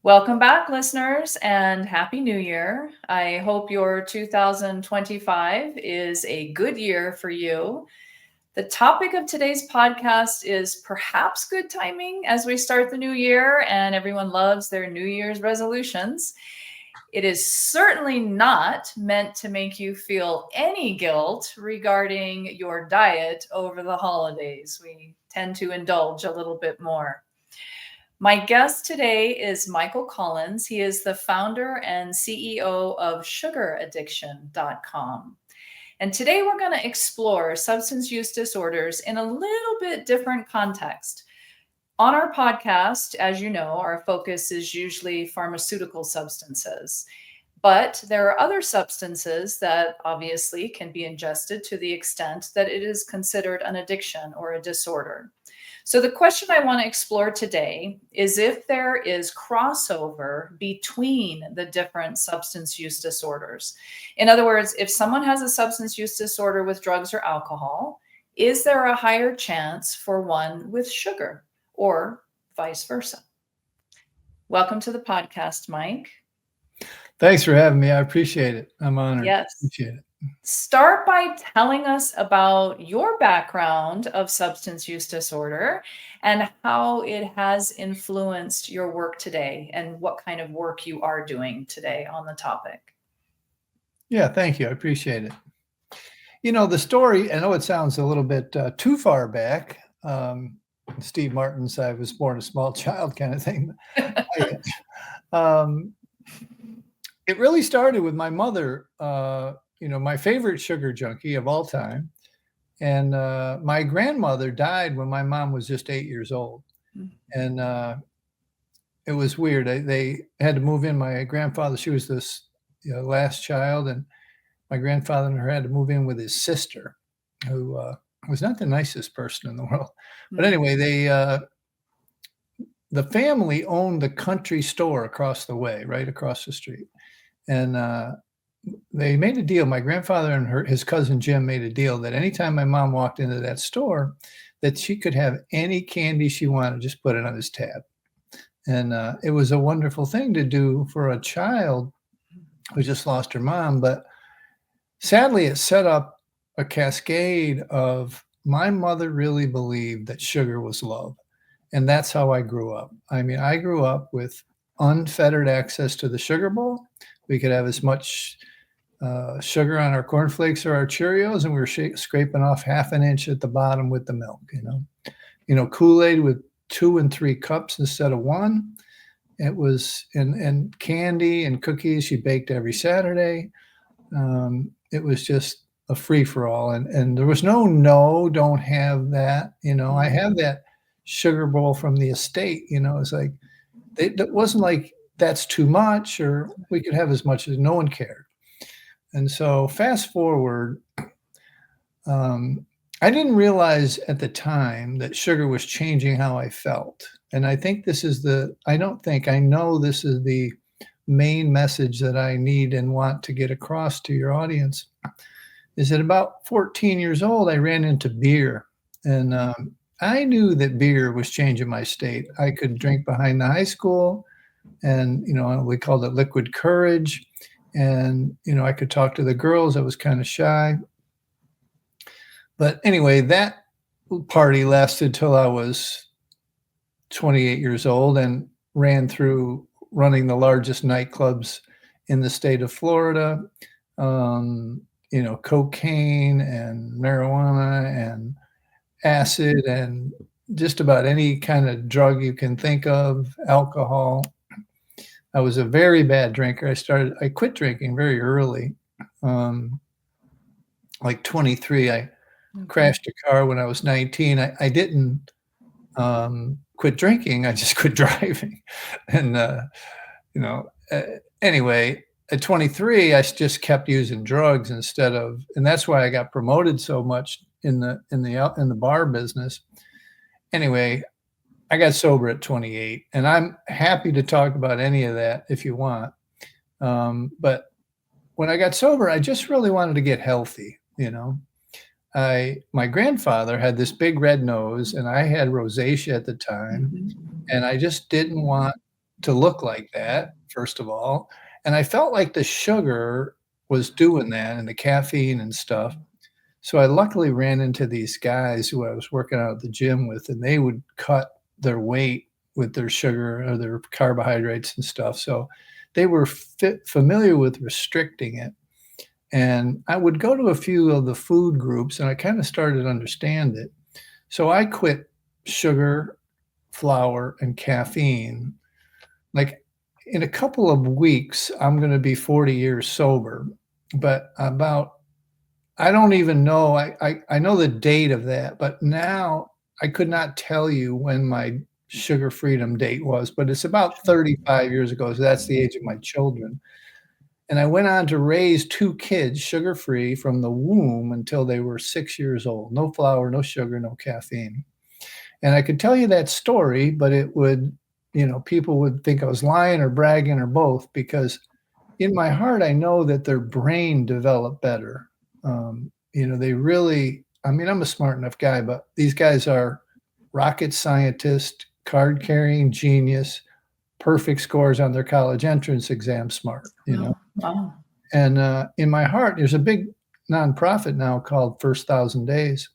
Welcome back, listeners, and Happy New Year. I hope your 2025 is a good year for you. The topic of today's podcast is perhaps good timing as we start the new year and everyone loves their New Year's resolutions. It is certainly not meant to make you feel any guilt regarding your diet over the holidays. We tend to indulge a little bit more. My guest today is Michael Collins. He is the founder and CEO of sugaraddiction.com. And today we're going to explore substance use disorders in a little bit different context. On our podcast, as you know, our focus is usually pharmaceutical substances. But there are other substances that obviously can be ingested to the extent that it is considered an addiction or a disorder. So the question I want to explore today is if there is crossover between the different substance use disorders. In other words, if someone has a substance use disorder with drugs or alcohol, is there a higher chance for one with sugar or vice versa? Welcome to the podcast, Mike. Thanks for having me. I appreciate it. I'm honored. Yes. Appreciate it. Start by telling us about your background of substance use disorder and how it has influenced your work today and what kind of work you are doing today on the topic. Yeah, thank you. I appreciate it. You know, the story, I know it sounds a little bit too far back. Steve Martin's I was born a small child kind of thing. It really started with my mother, my favorite sugar junkie of all time. And my grandmother died when my mom was just 8 years old. And it was weird. They had to move in. My grandfather, she was this last child, and my grandfather and her had to move in with his sister, who was not the nicest person in the world. But anyway, the family owned the country store across the way, right across the street. And they made a deal. My grandfather and his cousin Jim made a deal that anytime my mom walked into that store, that she could have any candy she wanted, just put it on his tab. And it was a wonderful thing to do for a child who just lost her mom. But sadly, it set up a cascade of my mother really believed that sugar was love. And that's how I grew up. I mean, I grew up with unfettered access to the sugar bowl. We could have as much sugar on our cornflakes or our Cheerios, and we were scraping off half an inch at the bottom with the milk, Kool-Aid with 2 and 3 cups instead of 1. It was, and candy and cookies she baked every Saturday. It was just a free-for-all. And there was no, don't have that. I have that sugar bowl from the estate, it's like, it wasn't like that's too much or we could have as much as no one cared. And so fast forward, I didn't realize at the time that sugar was changing how I felt. And I think I know this is the main message that I need and want to get across to your audience, is that about 14 years old, I ran into beer. And I knew that beer was changing my state. I could drink behind the high school and, we called it liquid courage. And, I could talk to the girls. I was kind of shy. But anyway, that party lasted till I was 28 years old and ran through running the largest nightclubs in the state of Florida, cocaine and marijuana and acid and just about any kind of drug you can think of, alcohol. I was a very bad drinker. I quit drinking very early. Like 23, I crashed a car when I was 19. I didn't quit drinking. I just quit driving. And, anyway, at 23, I just kept using drugs and that's why I got promoted so much in the bar business. Anyway, I got sober at 28, and I'm happy to talk about any of that if you want. But when I got sober, I just really wanted to get healthy. My grandfather had this big red nose, and I had rosacea at the time, and I just didn't want to look like that, first of all. And I felt like the sugar was doing that and the caffeine and stuff. So I luckily ran into these guys who I was working out at the gym with, and they would cut their weight with their sugar or their carbohydrates and stuff. So they were familiar with restricting it. And I would go to a few of the food groups and I kind of started to understand it. So I quit sugar, flour, and caffeine. Like in a couple of weeks, I'm going to be 40 years sober, but I don't even know. I know the date of that, but now I could not tell you when my sugar freedom date was, but it's about 35 years ago. So that's the age of my children. And I went on to raise 2 kids sugar-free from the womb until they were 6 years old. No flour, no sugar, no caffeine. And I could tell you that story, but it would, people would think I was lying or bragging or both, because in my heart, I know that their brain developed better. They really, I'm a smart enough guy, but these guys are rocket scientists, card-carrying genius, perfect scores on their college entrance exam smart, Wow. And in my heart, there's a big nonprofit now called First 1,000 Days.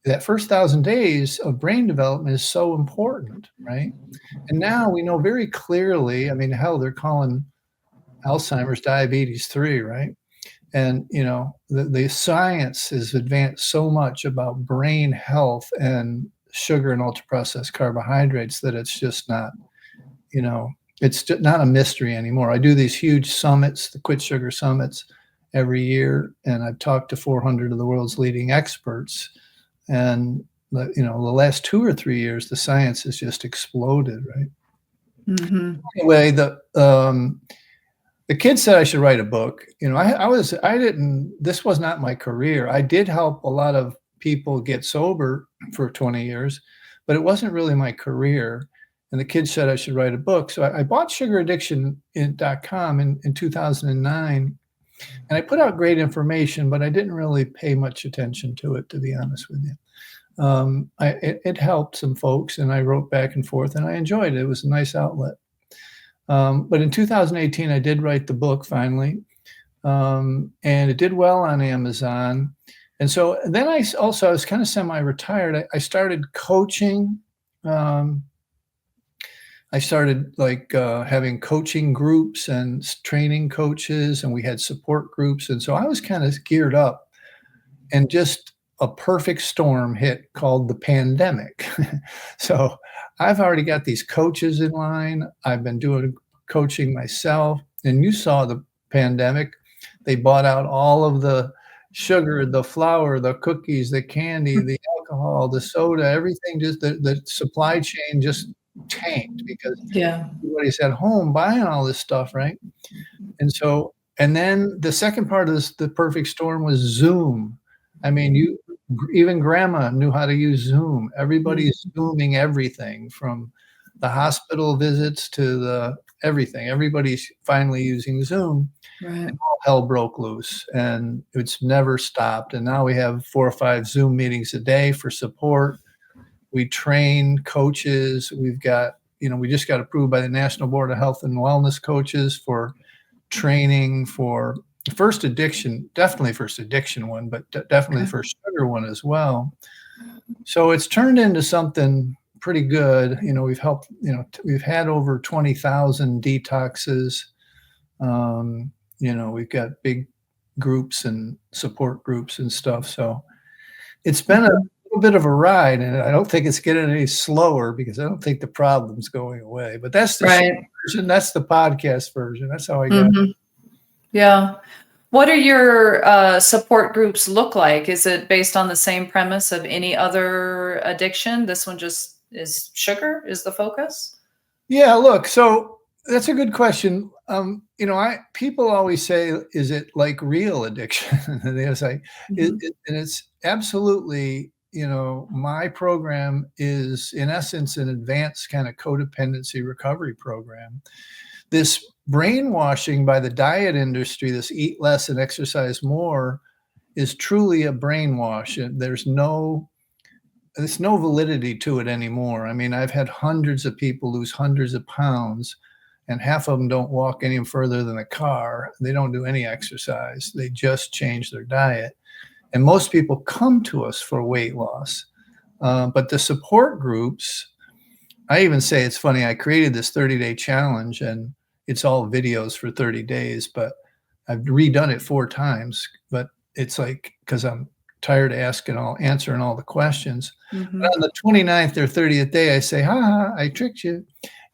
That first 1,000 days of brain development is so important, right? And now we know very clearly, hell, they're calling Alzheimer's diabetes 3, right? And, the science has advanced so much about brain health and sugar and ultra-processed carbohydrates that it's just not, it's not a mystery anymore. I do these huge summits, the Quit Sugar Summits, every year, and I've talked to 400 of the world's leading experts. And, the last 2 or 3 years, the science has just exploded, right? Mm-hmm. Anyway, the kid said I should write a book. This was not my career. I did help a lot of people get sober for 20 years, but it wasn't really my career. And the kid said I should write a book. So I bought sugaraddiction.com in 2009, and I put out great information, but I didn't really pay much attention to it, to be honest with you. It helped some folks, and I wrote back and forth, and I enjoyed it. It was a nice outlet. But in 2018, I did write the book finally, and it did well on Amazon. And so then I was kind of semi-retired. I started coaching. I started having coaching groups and training coaches, and we had support groups. And so I was kind of geared up, and just a perfect storm hit called the pandemic. So I've already got these coaches in line. I've been doing coaching myself, and you saw the pandemic. They bought out all of the sugar, the flour, the cookies, the candy, the alcohol, the soda, everything. Just the supply chain just tanked because everybody's at home buying all this stuff, right? And then the second part of the perfect storm was Zoom. Even grandma knew how to use Zoom. Everybody's Zooming everything, from the hospital visits to everything. Everybody's finally using Zoom. Right. And all hell broke loose, and it's never stopped. And now we have 4 or 5 Zoom meetings a day for support. We train coaches. We've got, we just got approved by the National Board of Health and Wellness Coaches for training for first addiction, definitely first addiction one, but definitely first sugar one as well. So it's turned into something pretty good. We've helped, we've had over 20,000 detoxes. We've got big groups and support groups and stuff. So it's been a little bit of a ride, and I don't think it's getting any slower because I don't think the problem's going away. But that's the version. That's the podcast version. That's how I got it. Yeah. What are your support groups look like? Is it based on the same premise of any other addiction? This one just is sugar is the focus? Yeah, look, so that's a good question. People always say, is it like real addiction? And it's absolutely, my program is in essence an advanced kind of codependency recovery program. This brainwashing by the diet industry, this eat less and exercise more, is truly a brainwash. There's no there's no validity to it anymore. I mean, I've had hundreds of people lose hundreds of pounds, and half of them don't walk any further than a car. They don't do any exercise. They just change their diet. And most people come to us for weight loss. But the support groups, I even say it's funny, I created this 30-day challenge, and it's all videos for 30 days, but I've redone it 4 times. But it's like, because I'm tired of answering all the questions. Mm-hmm. But on the 29th or 30th day, I say, ha, I tricked you.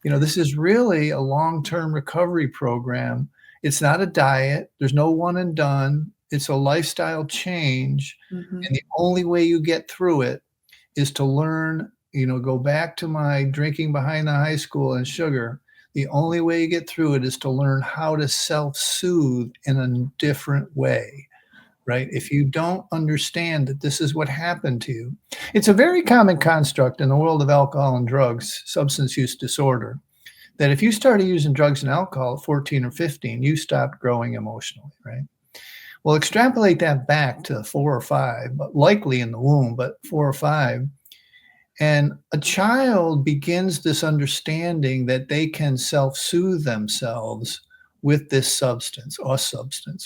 This is really a long-term recovery program. It's not a diet. There's no one and done. It's a lifestyle change. Mm-hmm. And the only way you get through it is to learn, go back to my drinking behind the high school and sugar. The only way you get through it is to learn how to self-soothe in a different way. Right? If you don't understand that this is what happened to you, it's a very common construct in the world of alcohol and drugs, substance use disorder, that if you started using drugs and alcohol at 14 or 15, you stopped growing emotionally, right? Well, extrapolate that back to 4 or 5, but likely in the womb, but 4 or 5. And a child begins this understanding that they can self-soothe themselves with this substance,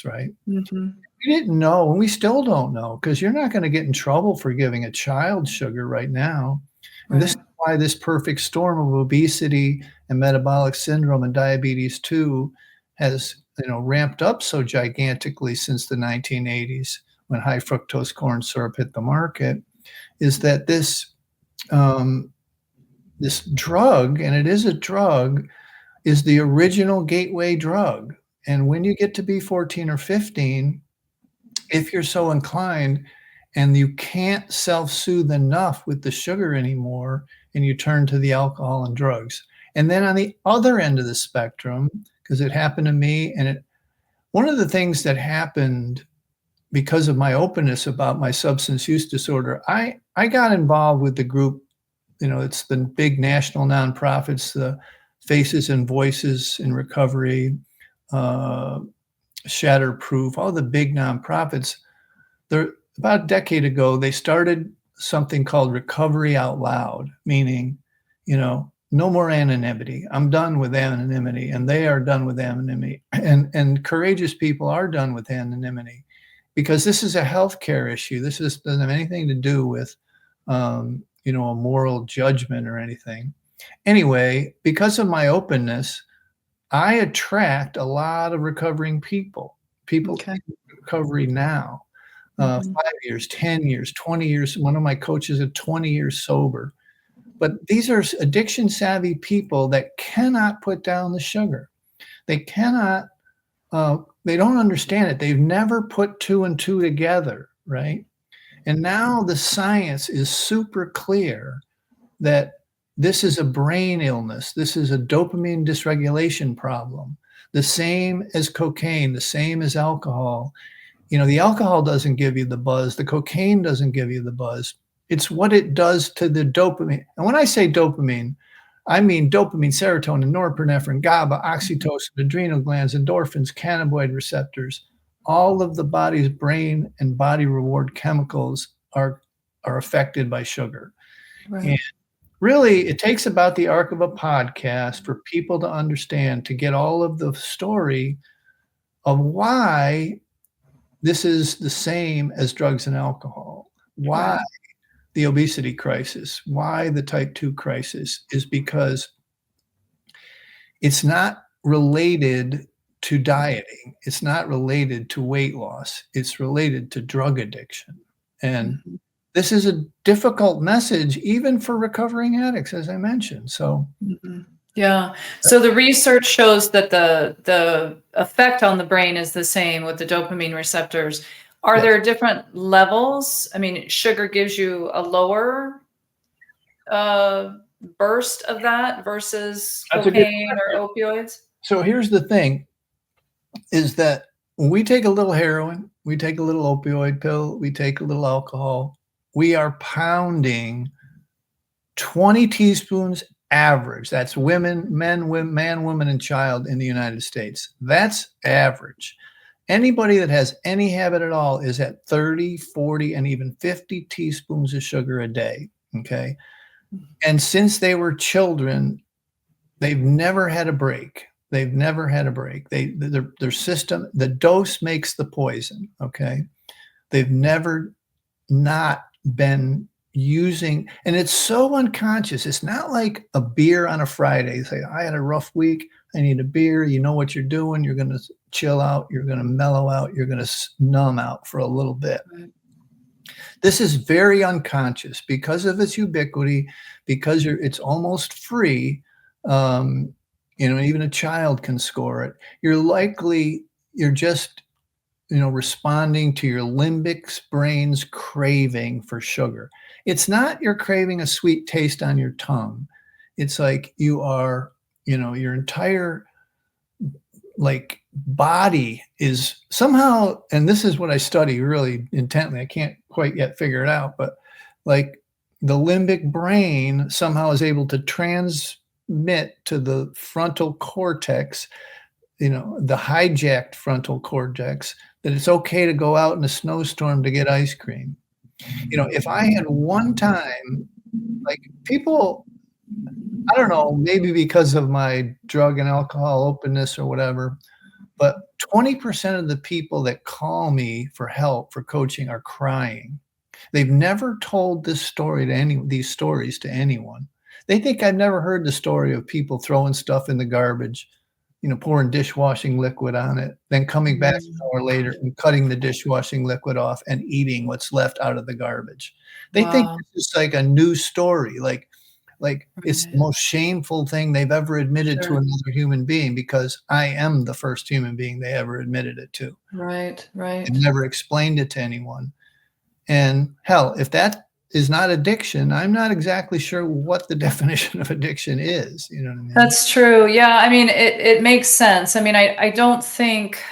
right? Mm-hmm. We didn't know, and we still don't know, because you're not going to get in trouble for giving a child sugar right now. And this is why this perfect storm of obesity and metabolic syndrome and diabetes 2 has ramped up so gigantically since the 1980s, when high fructose corn syrup hit the market, is that this drug, and it is a drug, is the original gateway drug. And when you get to be 14 or 15, if you're so inclined and you can't self-soothe enough with the sugar anymore, and you turn to the alcohol and drugs. And then on the other end of the spectrum, because it happened to me, and one of the things that happened because of my openness about my substance use disorder, I got involved with the group, it's the big national nonprofits, the Faces and Voices in Recovery, Shatterproof, all the big nonprofits. About a decade ago, they started something called Recovery Out Loud, meaning, no more anonymity. I'm done with anonymity, and they are done with anonymity. And courageous people are done with anonymity, because this is a healthcare issue. This doesn't have anything to do with, a moral judgment or anything. Anyway, because of my openness, I attract a lot of recovering people in recovery now, 5 years, 10 years, 20 years. One of my coaches is 20 years sober. But these are addiction savvy people that cannot put down the sugar. They cannot, they don't understand it. They've never put 2 and 2 together, right? And now the science is super clear that this is a brain illness. This is a dopamine dysregulation problem, the same as cocaine, the same as alcohol. The alcohol doesn't give you the buzz. The cocaine doesn't give you the buzz. It's what it does to the dopamine. And when I say dopamine, I mean dopamine, serotonin, norepinephrine, GABA, oxytocin, adrenal glands, endorphins, cannabinoid receptors. All of the body's brain and body reward chemicals are affected by sugar. Right. And really, it takes about the arc of a podcast for people to understand, to get all of the story of why this is the same as drugs and alcohol, why the obesity crisis, why the type 2 crisis, is because it's not related to dieting. It's not related to weight loss. It's related to drug addiction. And this is a difficult message, even for recovering addicts, as I mentioned. So, yeah. So the research shows that the effect on the brain is the same with the dopamine receptors. Are there different levels? I mean, sugar gives you a lower burst of that versus cocaine or opioids? So here's the thing, is that when we take a little heroin, we take a little opioid pill, we take a little alcohol, we are pounding 20 teaspoons average. That's man, woman, and child in the United States. That's average. Anybody that has any habit at all is at 30, 40, and even 50 teaspoons of sugar a day. Okay. And since they were children, they've never had a break. They've never had a break. Their system, the dose makes the poison. Okay. They've never not been using, and it's so unconscious. It's not like a beer on a Friday. You say, I had a rough week. I need a beer. You know what you're doing. You're going to chill out. You're going to mellow out. You're going to numb out for a little bit. Right. This is very unconscious because of its ubiquity, because it's almost free. Even a child can score it. You're just responding to your limbic brain's craving for sugar. It's not you're craving a sweet taste on your tongue. It's like you are, your entire body is somehow, and this is what I study really intently. I can't quite yet figure it out, but like the limbic brain somehow is able to transmit to the frontal cortex, the hijacked frontal cortex, that it's okay to go out in a snowstorm to get ice cream. If I had one time, like people, I don't know, maybe because of my drug and alcohol openness or whatever, but 20% of the people that call me for help for coaching are crying. They've never told these stories to anyone. They think I've never heard the story of people throwing stuff in the garbage, pouring dishwashing liquid on it, then coming back an hour later and cutting the dishwashing liquid off and eating what's left out of the garbage. They think this is like a new story, like it's the most shameful thing they've ever admitted to another human being, because I am the first human being they ever admitted it to. Right. I've never explained it to anyone. And hell, if that is not addiction, I'm not exactly sure what the definition of addiction is. You know what I mean? That's true. Yeah. I mean, it makes sense. I mean, I don't think,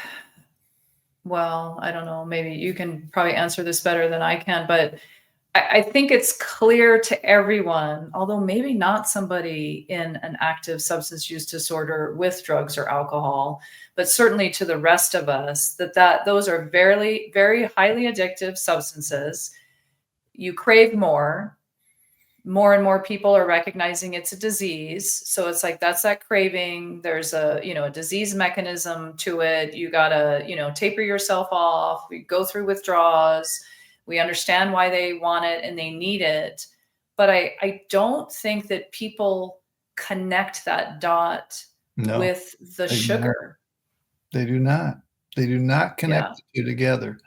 well, I don't know, maybe you can probably answer this better than I can, but I think it's clear to everyone, although maybe not somebody in an active substance use disorder with drugs or alcohol, but certainly to the rest of us, that those are very, very highly addictive substances. You crave more and more people are recognizing it's a disease. So it's like, that's that craving. There's a disease mechanism to it. You gotta, taper yourself off. We go through withdrawals. We understand why they want it and they need it. But I don't think that people connect that dot with the sugar. They do not. They do not connect the two together.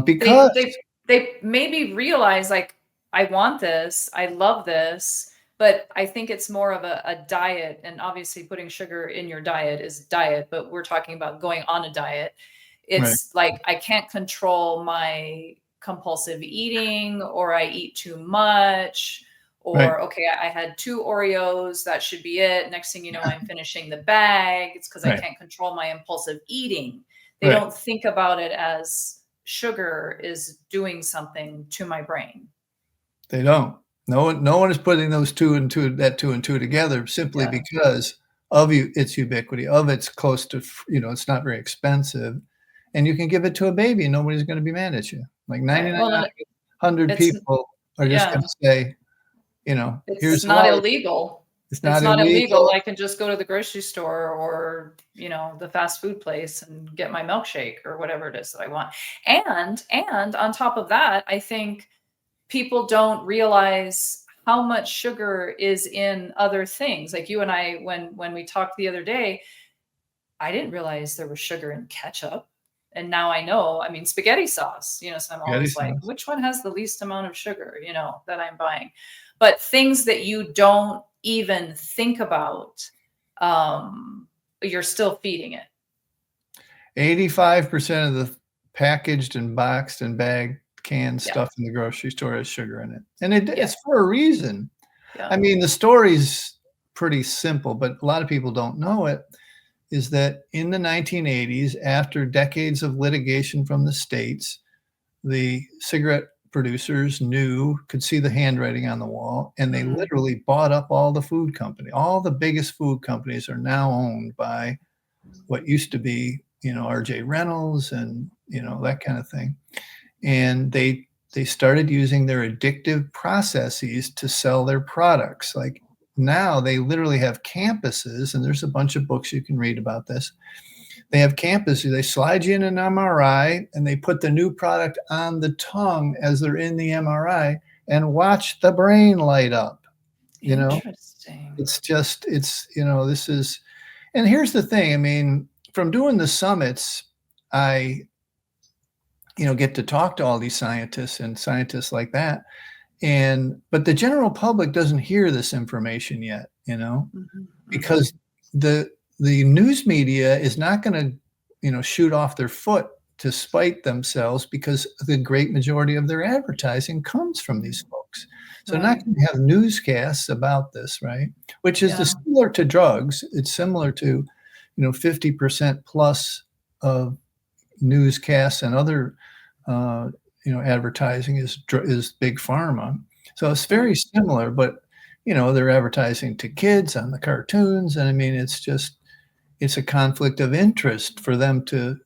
Because they maybe realize, like, I want this, I love this, but I think it's more of a diet. And obviously putting sugar in your diet is diet, but we're talking about going on a diet. It's like, I can't control my compulsive eating, or I eat too much, or okay, I had 2 Oreos, that should be it. Next thing you know, I'm finishing the bag. It's because I can't control my impulsive eating. They don't think about it as sugar is doing something to my brain. They don't. No one is putting those two and two together simply because of its ubiquity, of its close to, it's not very expensive, and you can give it to a baby and nobody's going to be mad at you. Like 99,100 people are just going to say, it's not illegal. It's not illegal. I can just go to the grocery store or, the fast food place and get my milkshake or whatever it is that I want. And on top of that, I think people don't realize how much sugar is in other things. Like you and I, when we talked the other day, I didn't realize there was sugar in ketchup. And now I know, I mean, spaghetti sauce, so I'm always like, which one has the least amount of sugar, that I'm buying? But things that you don't even think about, you're still feeding it. 85% of the packaged and boxed and bagged canned stuff in the grocery store has sugar in it. And it's for a reason. Yeah. I mean, the story's pretty simple, but a lot of people don't know it, is that in the 1980s, after decades of litigation from the states, the cigarette producers could see the handwriting on the wall, and they literally bought up all the food company. All the biggest food companies are now owned by what used to be, R.J. Reynolds and, that kind of thing. And they they started using their addictive processes to sell their products. Like now they literally have campuses, and there's a bunch of books you can read about this. They have campuses, they slide you in an MRI and they put the new product on the tongue as they're in the MRI and watch the brain light up. Interesting. It's just, this is, and here's the thing. I mean, from doing the summits, I, get to talk to all these scientists and scientists like that. But the general public doesn't hear this information yet, because the news media is not going to, shoot off their foot to spite themselves, because the great majority of their advertising comes from these folks. So they're not going to have newscasts about this, right? Which is similar to drugs. It's similar to, 50% plus of newscasts and other, advertising is big pharma. So it's very similar, but, they're advertising to kids on the cartoons. And I mean, it's a conflict of interest for them to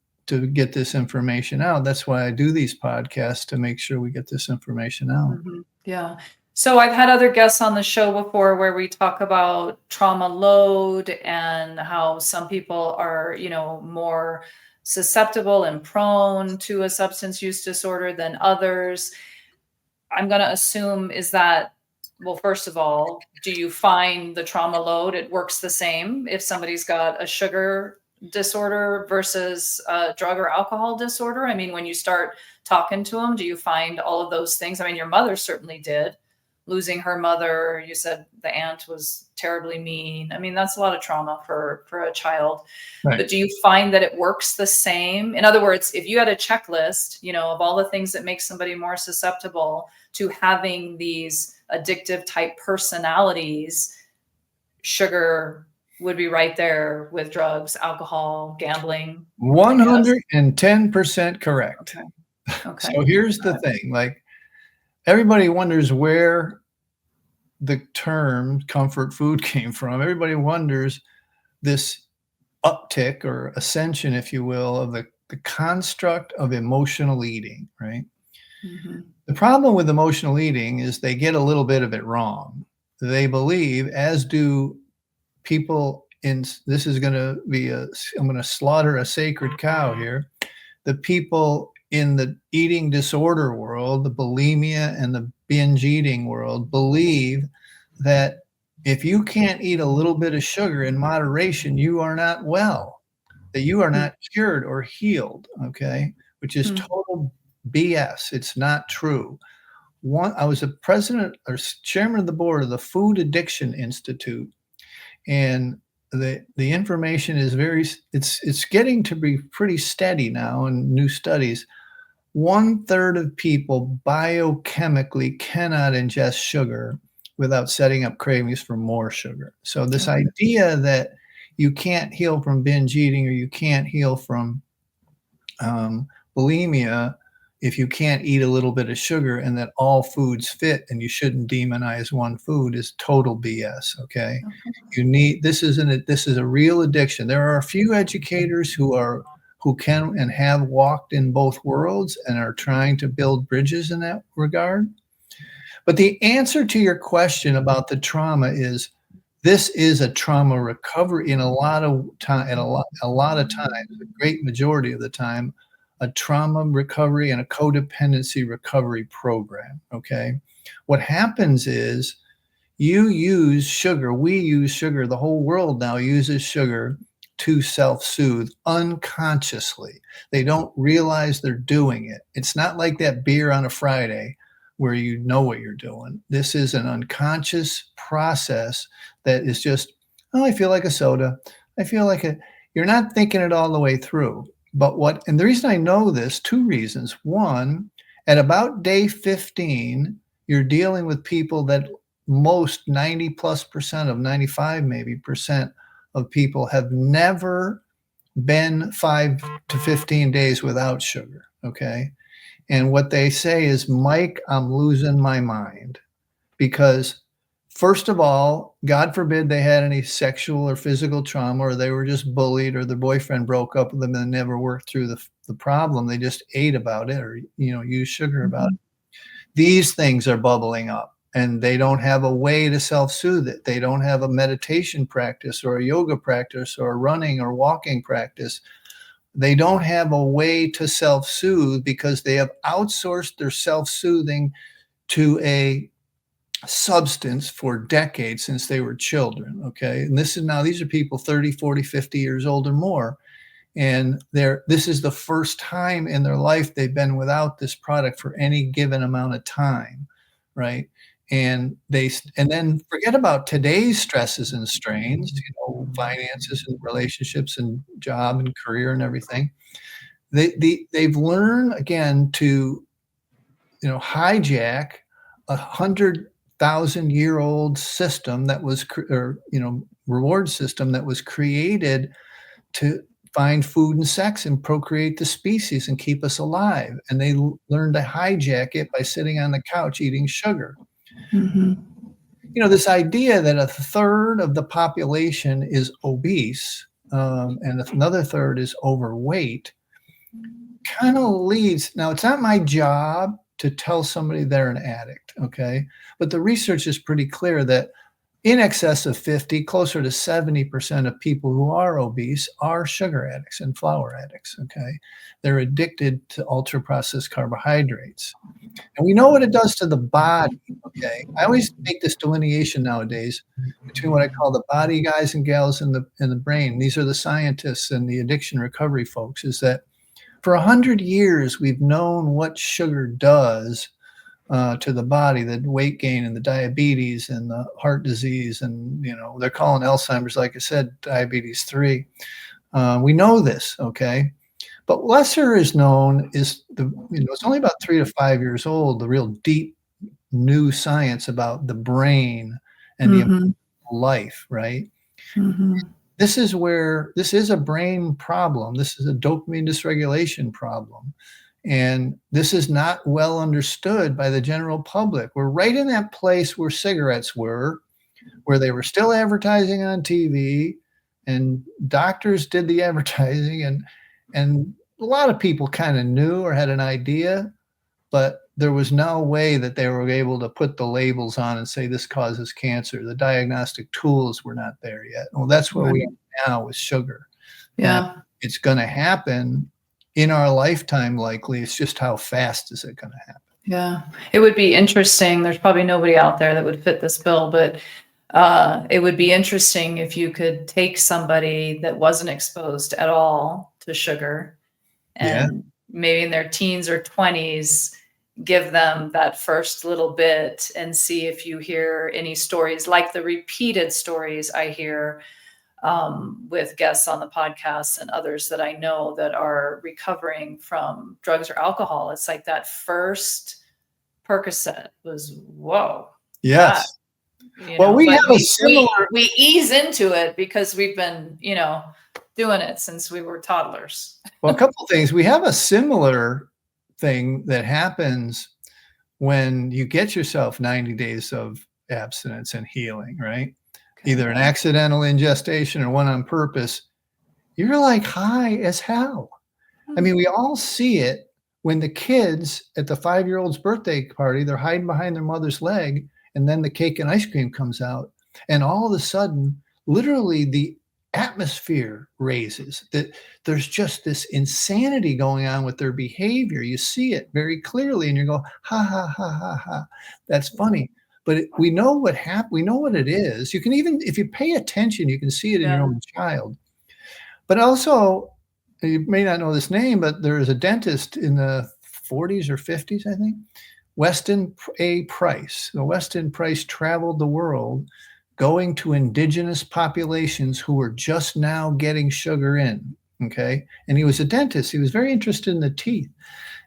get this information out. That's why I do these podcasts, to make sure we get this information out. Yeah. So I've had other guests on the show before where we talk about trauma load and how some people are, more susceptible and prone to a substance use disorder than others. I'm going to assume well, first of all, do you find the trauma load, it works the same if somebody's got a sugar disorder versus a drug or alcohol disorder? I mean, when you start talking to them, do you find all of those things? I mean, your mother certainly did. Losing her mother, you said the aunt was terribly mean. I mean, that's a lot of trauma for a child. Right. But do you find that it works the same? In other words, if you had a checklist, of all the things that make somebody more susceptible to having these addictive type personalities, sugar would be right there with drugs, alcohol, gambling. 110% correct. Okay. So here's the thing, like, everybody wonders where the term comfort food came from. Everybody wonders this uptick or ascension, if you will, of the construct of emotional eating, right? The problem with emotional eating is they get a little bit of it wrong. They believe, as do people this is going to be I'm going to slaughter a sacred cow here. The people in the eating disorder world, the bulimia and the binge eating world, believe that if you can't eat a little bit of sugar in moderation, you are not well, that you are not cured or healed, okay? Which is total BS. It's not true. I was a president or chairman of the board of the Food Addiction Institute, and the information is it's getting to be pretty steady now in new studies. 1/3 of people biochemically cannot ingest sugar without setting up cravings for more sugar. So this idea that you can't heal from binge eating or you can't heal from bulimia if you can't eat a little bit of sugar, and that all foods fit and you shouldn't demonize one food, is total BS. Okay. This is a real addiction. There are a few educators who can and have walked in both worlds and are trying to build bridges in that regard. But the answer to your question about the trauma is, this is a trauma recovery in a lot of time, and a lot of times, the great majority of the time, a trauma recovery and a codependency recovery program. Okay. What happens is you use sugar. We use sugar. The whole world now uses sugar to self-soothe unconsciously. They don't realize they're doing it. It's not like that beer on a Friday where you know what you're doing. This is an unconscious process that is just, oh, I feel like a soda. I feel like you're not thinking it all the way through. And the reason I know this, 2 reasons. One, at about day 15, you're dealing with people that most 90+% of 95 maybe percent of people have never been 5 to 15 days without sugar. Okay. And what they say is, Mike, I'm losing my mind, because first of all, God forbid they had any sexual or physical trauma, or they were just bullied, or their boyfriend broke up with them and never worked through the problem. They just ate about it, or, used sugar about it. these things are bubbling up, and they don't have a way to self-soothe it. They don't have a meditation practice or a yoga practice or a running or walking practice. They don't have a way to self-soothe because they have outsourced their self-soothing to a substance for decades since they were children. Okay. And these are people 30, 40, 50 years old or more. And this is the first time in their life they've been without this product for any given amount of time. Right. And then forget about today's stresses and strains, finances and relationships and job and career and everything. They've learned again to, hijack 100,000-year-old system that was, reward system that was created to find food and sex and procreate the species and keep us alive. And they learned to hijack it by sitting on the couch eating sugar. Mm-hmm. This idea that a third of the population is obese and another third is overweight kind of leads. Now, it's not my job to tell somebody they're an addict, okay? But the research is pretty clear that in excess of 50, closer to 70% of people who are obese are sugar addicts and flour addicts, okay? They're addicted to ultra-processed carbohydrates. And we know what it does to the body, okay? I always make this delineation nowadays between what I call the body guys and gals and the brain. These are the scientists and the addiction recovery folks, is that for 100 years, we've known what sugar does to the body, the weight gain and the diabetes and the heart disease. And, they're calling Alzheimer's, like I said, diabetes 3. We know this, okay? But lesser is known is it's only about 3 to 5 years old, the real deep new science about the brain and the emotional life, right? Mm-hmm. This is a brain problem. This is a dopamine dysregulation problem. And this is not well understood by the general public. We're right in that place where cigarettes were, where they were still advertising on TV and doctors did the advertising and a lot of people kind of knew or had an idea, but there was no way that they were able to put the labels on and say this causes cancer. The diagnostic tools were not there yet. Well, that's where we are now with sugar. Yeah. And it's going to happen in our lifetime, likely. It's just how fast is it going to happen? Yeah. It would be interesting. There's probably nobody out there that would fit this bill, but it would be interesting if you could take somebody that wasn't exposed at all to sugar and maybe in their teens or 20s, give them that first little bit and see if you hear any stories like the repeated stories I hear with guests on the podcast and others that I know that are recovering from drugs or alcohol. It's like that first Percocet was, whoa. Yes. Well, we have a similar. We ease into it because we've been, doing it since we were toddlers. Well, a couple of things. We have a similar thing that happens when you get yourself 90 days of abstinence and healing, right? Okay. Either an accidental ingestion or one on purpose. You're like high as hell. I mean, we all see it when the kids at the 5-year-old's birthday party, they're hiding behind their mother's leg, and then the cake and ice cream comes out. And all of a sudden, literally the atmosphere raises, that there's just this insanity going on with their behavior. You see it very clearly and you go, ha, ha, ha, ha, ha. That's funny. But we know what happened. We know what it is. You can even, if you pay attention, you can see it in your own child. But also, you may not know this name, but there is a dentist in the 40s or 50s, I think, Weston A. Price. So Weston Price traveled the world going to indigenous populations who were just now getting sugar in, okay? And he was a dentist. He was very interested in the teeth.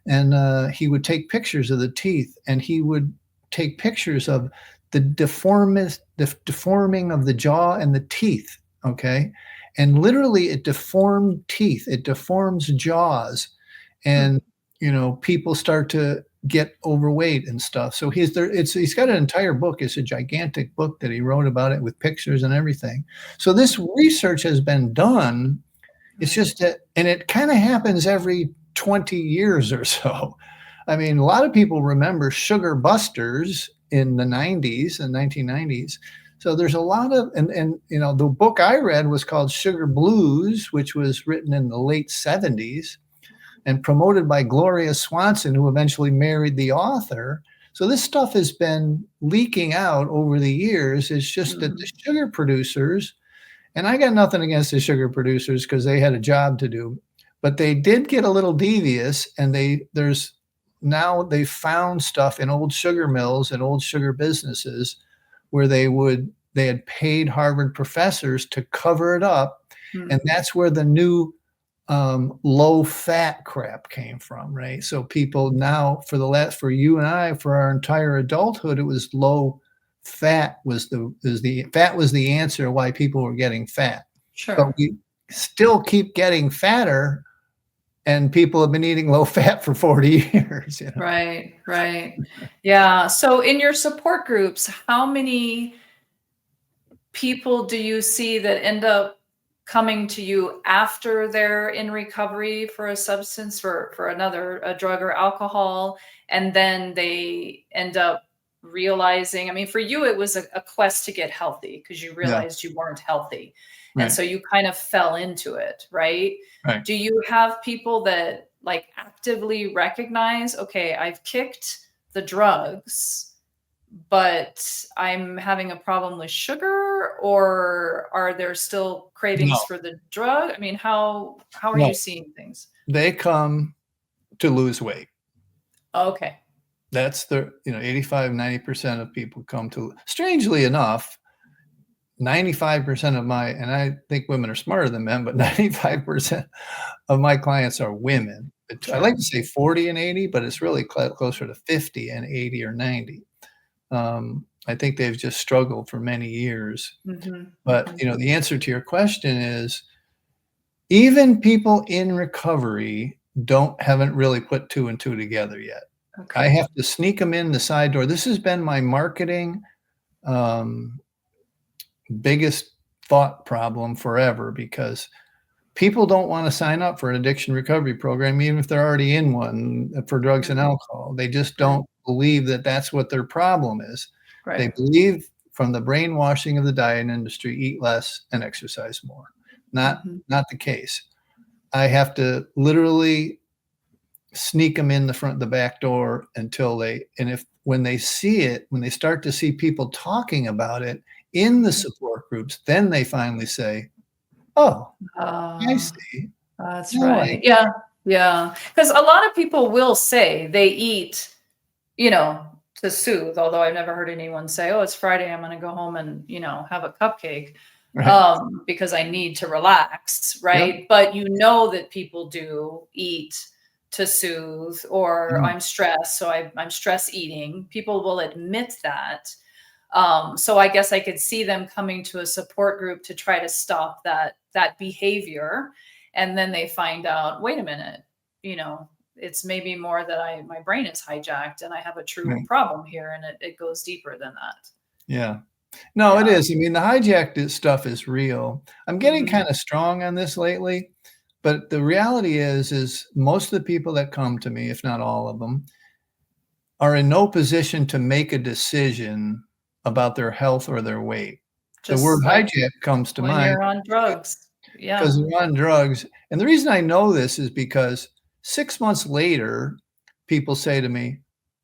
And he would take pictures of the teeth, and he would take pictures of the deforming of the jaw and the teeth, okay? And literally it deformed teeth. It deforms jaws. And, people start to get overweight and stuff. So he's got an entire book. It's a gigantic book that he wrote about it with pictures and everything. So this research has been done. It's just that, and it kind of happens every 20 years or so. I mean, a lot of people remember Sugar Busters in the 90s and 1990s. So there's a lot of, and you know, the book I read was called Sugar Blues, which was written in the late 70s and promoted by Gloria Swanson, who eventually married the author. So this stuff has been leaking out over the years. It's just that the sugar producers, and I got nothing against the sugar producers because they had a job to do, but they did get a little devious, and they've found stuff in old sugar mills and old sugar businesses where they had paid Harvard professors to cover it up. And that's where the new low fat crap came from, right? So people now, for you and I, for our entire adulthood, it was low fat was the answer why people were getting fat. Sure. But we still keep getting fatter, and people have been eating low fat for 40 years. You know? Right. Yeah. So in your support groups, how many people do you see that end up coming to you after they're in recovery for a substance, for a drug or alcohol, and then they end up realizing, I mean, for you, it was a quest to get healthy because you realized you weren't healthy. And so you kind of fell into it, right? Right. Do you have people that like actively recognize, okay, I've kicked the drugs, but I'm having a problem with sugar, or are there still cravings for the drug? I mean, how are you seeing things? They come to lose weight. Okay. That's 85, 90% of people come to, strangely enough, 95% of and I think women are smarter than men, but 95% of my clients are women. Sure. I like to say 40 and 80, but it's really closer to 50 and 80 or 90. I think they've just struggled for many years. But, the answer to your question is, even people in recovery haven't really put 2 and 2 together yet. Okay. I have to sneak them in the side door. This has been my marketing biggest thought problem forever, because people don't want to sign up for an addiction recovery program, even if they're already in one for drugs and alcohol. They just don't believe that that's what their problem is. Right. They believe, from the brainwashing of the diet industry, eat less and exercise more. Not the case. I have to literally sneak them in the back door until when they see it, when they start to see people talking about it in the support groups, then they finally say, oh, I see. That's right. Yeah. Because a lot of people will say they eat, to soothe, although I've never heard anyone say, oh, it's Friday, I'm going to go home and, have a cupcake, because I need to relax. Right. Yep. But that people do eat to soothe, or I'm stressed, so I'm stress eating. People will admit that. So I guess I could see them coming to a support group to try to stop that behavior. And then they find out, wait a minute, it's maybe more that my brain is hijacked and I have a true problem here, and it goes deeper than that. Yeah. No, it is. I mean, the hijacked stuff is real. I'm getting kind of strong on this lately, but the reality is most of the people that come to me, if not all of them, are in no position to make a decision about their health or their weight. The word hijack comes to mind. When you're on drugs. Yeah. Because they're on drugs. And the reason I know this is because 6 months later, people say to me,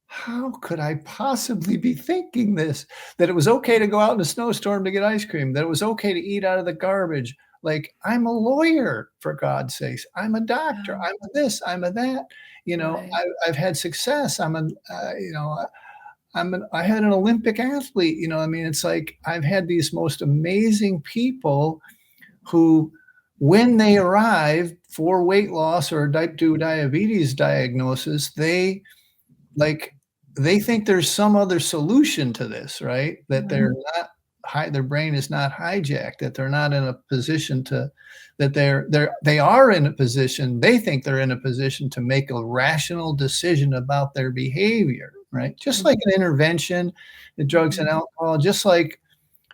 how could I possibly be thinking this? That it was okay to go out in a snowstorm to get ice cream, that it was okay to eat out of the garbage. Like, I'm a lawyer, for God's sakes. I'm a doctor. I'm a this, I'm a that. I've had success. I had an Olympic athlete. I mean, it's like I've had these most amazing people who, when they arrive for weight loss or type 2 diabetes diagnosis, they think there's some other solution to this, right? That they're not their brain is not hijacked, that they're not in a position they are in a position, they think they're in a position to make a rational decision about their behavior, right? Just like an intervention in drugs and alcohol, just like,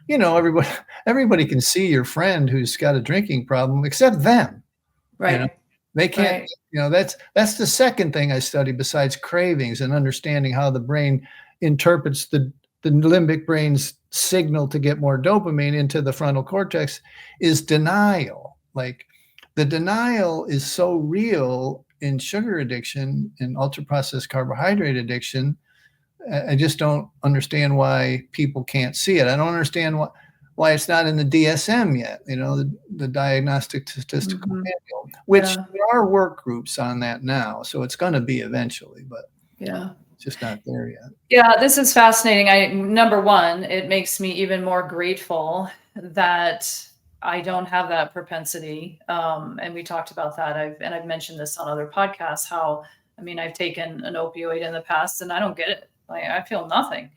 everybody can see your friend who's got a drinking problem except them. Right. They can't, Right. that's the second thing I study besides cravings and understanding how the brain interprets the limbic brain's signal to get more dopamine into the frontal cortex is denial. Like the denial is so real in sugar addiction and ultra processed carbohydrate addiction. I just don't understand why people can't see it. I don't understand why it's not in the DSM yet, the Diagnostic Statistical Mhm. Manual, which Yeah. there are work groups on that now. So it's going to be eventually, but Yeah. it's just not there yet. Yeah, this is fascinating. Number one, it makes me even more grateful that I don't have that propensity. And we talked about that. I've mentioned this on other podcasts. How I mean, I've taken an opioid in the past, and I don't get it. Like I feel nothing.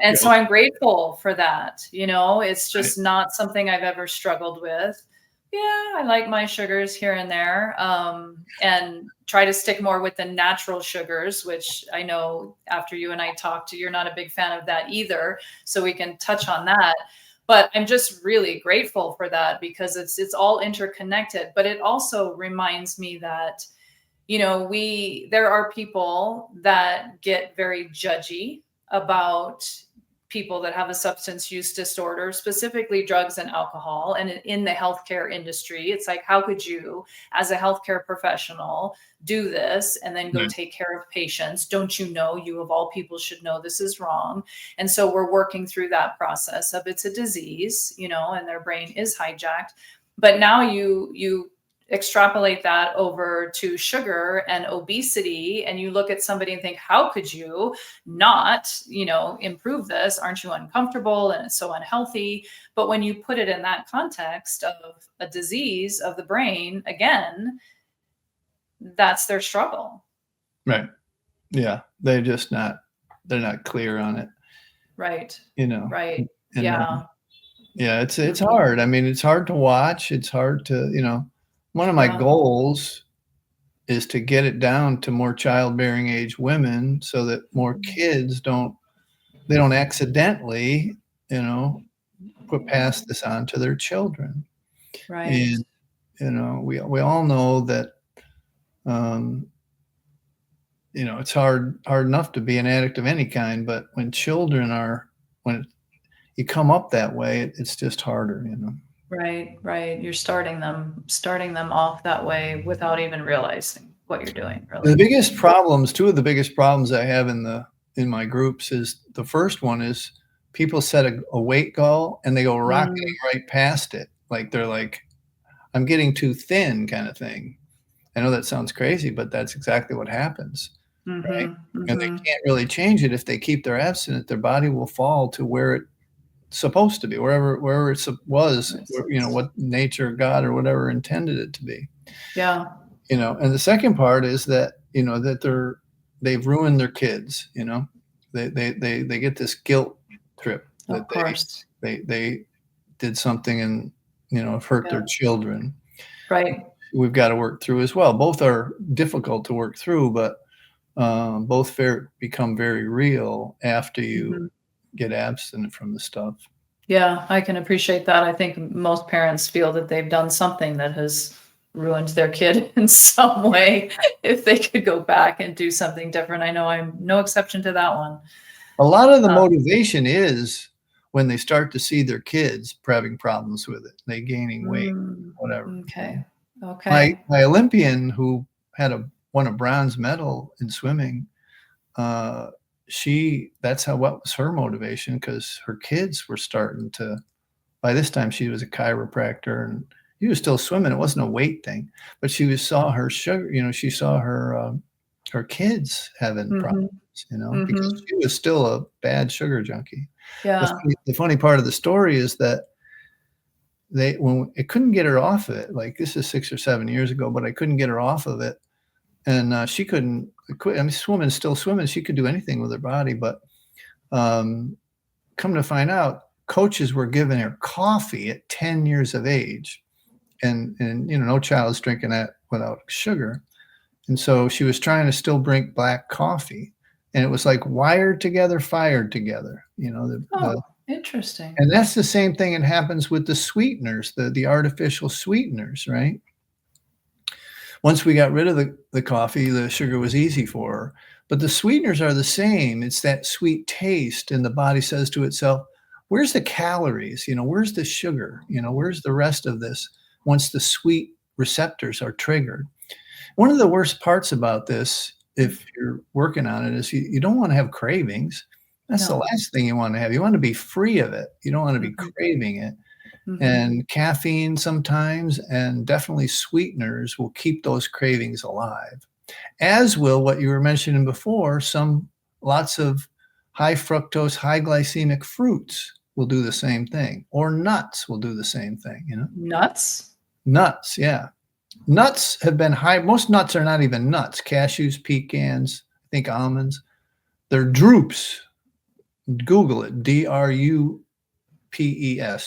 And so I'm grateful for that. It's Right. just not something I've ever struggled with. Yeah, I like my sugars here and there, and try to stick more with the natural sugars, which I know after you and I talked, you're not a big fan of that either. So we can touch on that. But I'm just really grateful for that because it's all interconnected. But it also reminds me that there are people that get very judgy about people that have a substance use disorder, specifically drugs and alcohol. And in the healthcare industry, it's like, how could you, as a healthcare professional, do this and then go take care of patients? Don't you know, you of all people should know this is wrong. And so we're working through that process of it's a disease, and their brain is hijacked. But now you extrapolate that over to sugar and obesity, and you look at somebody and think, how could you not improve this? Aren't you uncomfortable and it's so unhealthy? But when you put it in that context of a disease of the brain, again, that's their struggle. Right. Yeah. They're not clear on it. Right. Right. And, Yeah. yeah, it's hard. I mean, it's hard to watch. It's hard to, one of my goals is to get it down to more childbearing age women so that more kids don't accidentally, put past this on to their children. Right. And, we all know that, it's hard enough to be an addict of any kind, but when you come up that way, it's just harder. Right. You're starting them off that way without even realizing what you're doing, The really. biggest two of the biggest problems I have in my groups is the first one is people set a weight goal and they go rocketing right past it. Like they're like, I'm getting too thin kind of thing. I know that sounds crazy, but that's exactly what happens. Right. And they can't really change it. If they keep their abstinence, their body will fall to where it's supposed to be, wherever it was, what nature, God, or whatever intended it to be. Yeah. And the second part is that, that they've ruined their kids, they get this guilt trip that Of course. they did something and, have hurt their children. Right. We've got to work through as well. Both are difficult to work through, but both become very real after you get abstinent from the stuff. Yeah, I can appreciate that. I think most parents feel that they've done something that has ruined their kid in some way. If they could go back and do something different, I know I'm no exception to that one. A lot of the motivation is when they start to see their kids having problems with it, they gaining weight, whatever. Okay. My Olympian who won a bronze medal in swimming, what was her motivation, because her kids were starting to, by this time she was a chiropractor and she was still swimming. It wasn't a weight thing, but she saw her sugar, she saw her kids having problems, because she was still a bad sugar junkie. Yeah. The funny part of the story is that when it couldn't get her off of it, like this is 6 or 7 years ago, but I couldn't get her off of it. And she couldn't quit. I mean, still swimming. She could do anything with her body, but come to find out, coaches were giving her coffee at 10 years of age, and no child's drinking that without sugar. And so she was trying to still drink black coffee, and it was like wired together, fired together. Interesting. And that's the same thing that happens with the sweeteners, the artificial sweeteners, right? Once we got rid of the coffee, the sugar was easy for her. But the sweeteners are the same. It's that sweet taste, and the body says to itself, where's the calories? Where's the sugar? Where's the rest of this once the sweet receptors are triggered? One of the worst parts about this, if you're working on it, is you don't want to have cravings. That's the No. last thing you want to have. You want to be free of it. You don't want to be Mhm. craving it. Mhm. And caffeine sometimes, and definitely sweeteners, will keep those cravings alive. As will what you were mentioning before, lots of high fructose, high glycemic fruits will do the same thing, or nuts will do the same thing, Nuts? Nuts, yeah. Nuts have been high. Most nuts are not even nuts. Cashews, pecans, I think almonds. They're drupes. Google it, DRUPES,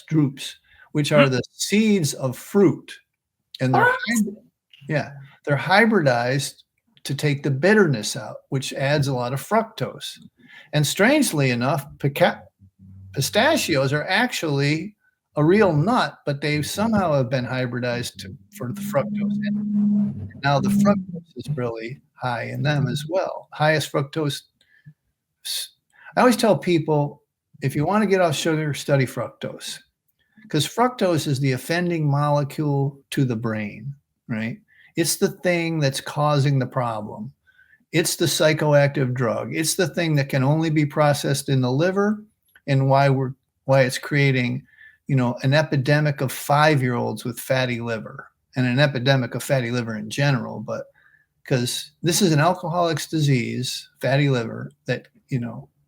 drupes, which are the seeds of fruit. And What? they're hybridized to take the bitterness out, which adds a lot of fructose. And strangely enough, pistachios are actually a real nut, but they somehow have been hybridized for the fructose. And now the fructose is really high in them as well. Highest fructose. I always tell people, if you want to get off sugar, study fructose, because fructose is the offending molecule to the brain, right? It's the thing that's causing the problem. It's the psychoactive drug. It's the thing that can only be processed in the liver, and why it's creating, an epidemic of 5-year-olds with fatty liver, and an epidemic of fatty liver in general. But because this is an alcoholic's disease, fatty liver, that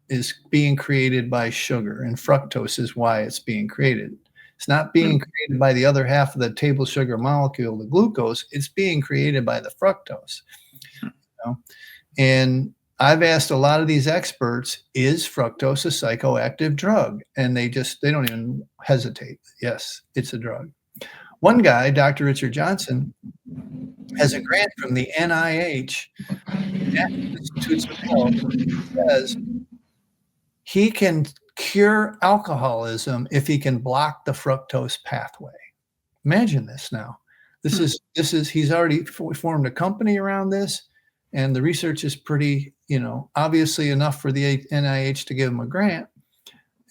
is being created by sugar, and fructose is why it's being created. It's not being created by the other half of the table sugar molecule, the glucose. It's being created by the fructose. And I've asked a lot of these experts, is fructose a psychoactive drug? And they don't even hesitate. Yes, it's a drug. One guy, Dr. Richard Johnson, has a grant from the NIH, National Institutes of Health, says he can cure alcoholism if he can block the fructose pathway. Imagine this now. He's already formed a company around this, and the research is pretty, obviously enough for the NIH to give him a grant.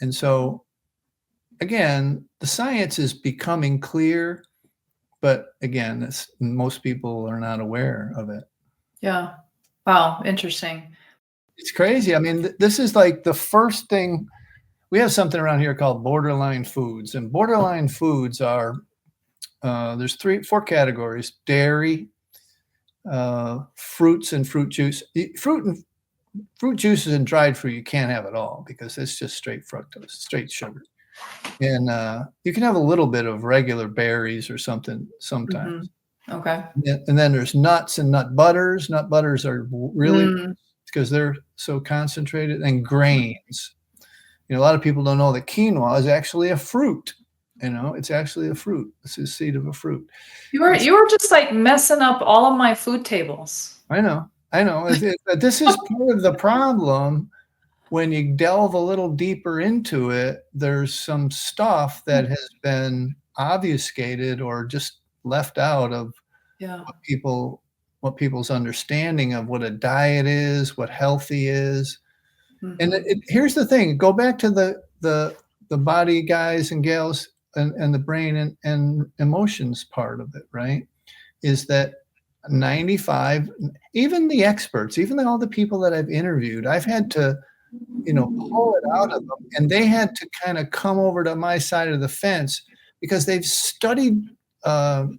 And so, again, the science is becoming clear, but again, most people are not aware of it. Yeah. Wow. Interesting. It's crazy. I mean, this is like the first thing. We have something around here called borderline foods, and borderline foods are, there's 4 categories: dairy, fruits and fruit juice. Fruit juices and dried fruit, you can't have it all, because it's just straight fructose, straight sugar. And you can have a little bit of regular berries or something sometimes. Okay. And then there's nuts and nut butters. Nut butters are really, because they're so concentrated. And grains. A lot of people don't know that quinoa is actually a fruit. It's actually a fruit. It's a seed of a fruit. You were just like messing up all of my food tables. I know. This is part of the problem. When you delve a little deeper into it, there's some stuff that has been obfuscated or just left out of what people's understanding of what a diet is, what healthy is. And here's the thing: go back to the body, guys and gals, and the brain and emotions part of it, right? Is that 95, even the experts, even all the people that I've interviewed, I've had to, pull it out of them, and they had to kind of come over to my side of the fence, because they've studied the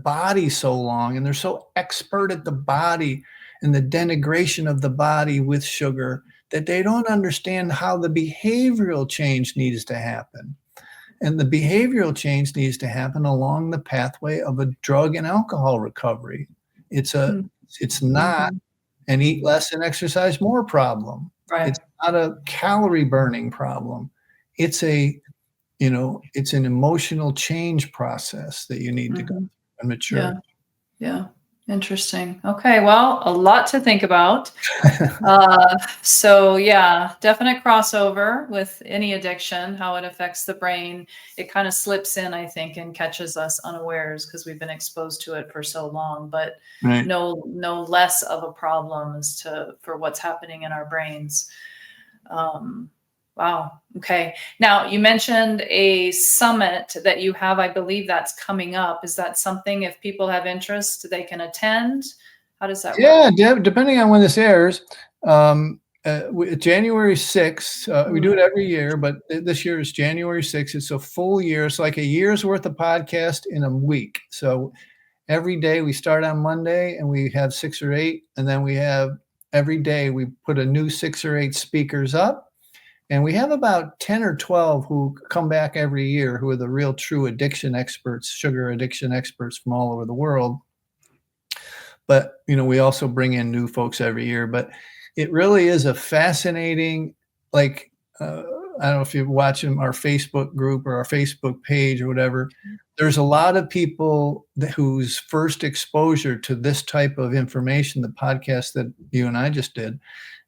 body so long, and they're so expert at the body and the denigration of the body with sugar, that they don't understand how the behavioral change needs to happen. And the behavioral change needs to happen along the pathway of a drug and alcohol recovery. It's not an eat less and exercise more problem. Right. It's not a calorie burning problem. It's an emotional change process that you need to go through and mature. Yeah. Interesting. Okay, well, a lot to think about. So yeah, definite crossover with any addiction, how it affects the brain. It kind of slips in, I think, and catches us unawares because we've been exposed to it for so long, but Right. no less of a problem as to for what's happening in our brains. Um, wow. Okay. Now you mentioned a summit that you have. I believe that's coming up. Is that something if people have interest, they can attend? How does that work? Yeah, depending on when this airs, January 6th, we do it every year, but this year is January 6th. It's a full year. It's like a year's worth of podcast in a week. So every day we start on Monday and we have 6 or 8, and then we have every day we put a new 6 or 8 speakers up. And we have about 10 or 12 who come back every year who are the real true addiction experts, sugar addiction experts from all over the world. But, we also bring in new folks every year. But it really is a fascinating, like, I don't know if you're watching our Facebook group or our Facebook page or whatever. There's a lot of people whose first exposure to this type of information, the podcast that you and I just did,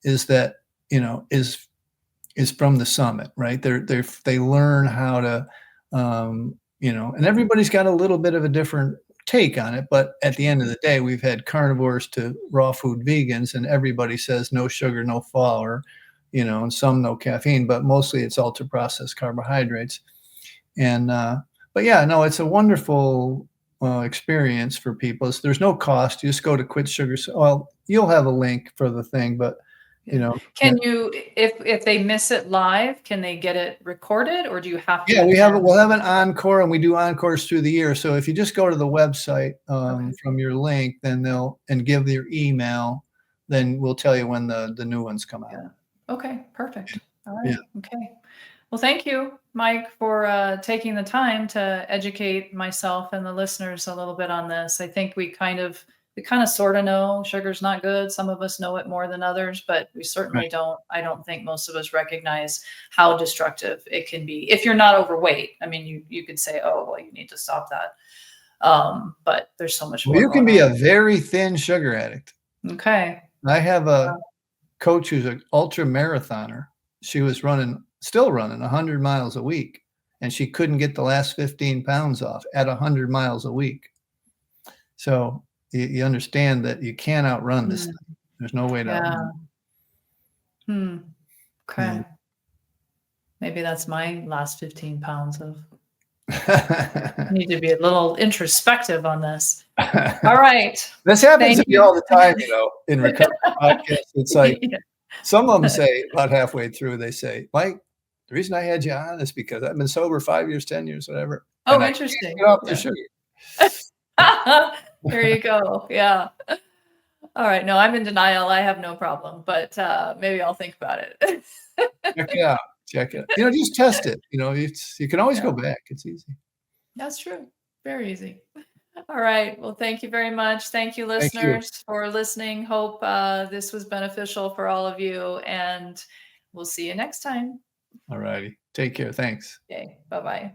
is that, is from the summit, right? They learn how to, and everybody's got a little bit of a different take on it. But at the end of the day, we've had carnivores to raw food vegans, and everybody says no sugar, no flour, and some no caffeine, but mostly it's ultra processed carbohydrates. And, but yeah, no, it's a wonderful experience for people. There's no cost. You just go to Quit Sugar. Well, you'll have a link for the thing, but Can you, if they miss it live, can they get it recorded, or do you have to? Yeah, we'll have an encore, and we do encores through the year. So if you just go to the website from your link, then and give your email, then we'll tell you when the new ones come out. Yeah. Okay, perfect. All right. Yeah. Okay. Well, thank you, Mike, for taking the time to educate myself and the listeners a little bit on this. I think we kind of sort of know sugar's not good. Some of us know it more than others, but we certainly don't. I don't think most of us recognize how destructive it can be if you're not overweight. I mean, you could say, oh, well, you need to stop that. But there's so much more. Well, you can be a very thin sugar addict. Okay. I have a coach who's an ultra marathoner. She was still running 100 miles a week, and she couldn't get the last 15 pounds off at 100 miles a week. So you understand that you can't outrun this thing. There's no way to outrun it. Okay. Yeah. Maybe that's my last 15 pounds of. Need to be a little introspective on this. All right. This happens to me all the time, in recovery podcasts. It's like some of them say about halfway through, they say, Mike, the reason I had you on is because I've been sober 5 years, 10 years, whatever. Oh, interesting. Get off the sugar. There you go. Yeah. All right. No, I'm in denial. I have no problem, but maybe I'll think about it. Check it out. Just test it. You can always go back. It's easy. That's true. Very easy. All right. Well, thank you very much. Thank you, listeners, for listening. Hope this was beneficial for all of you, and we'll see you next time. All righty. Take care. Thanks. Okay. Bye-bye.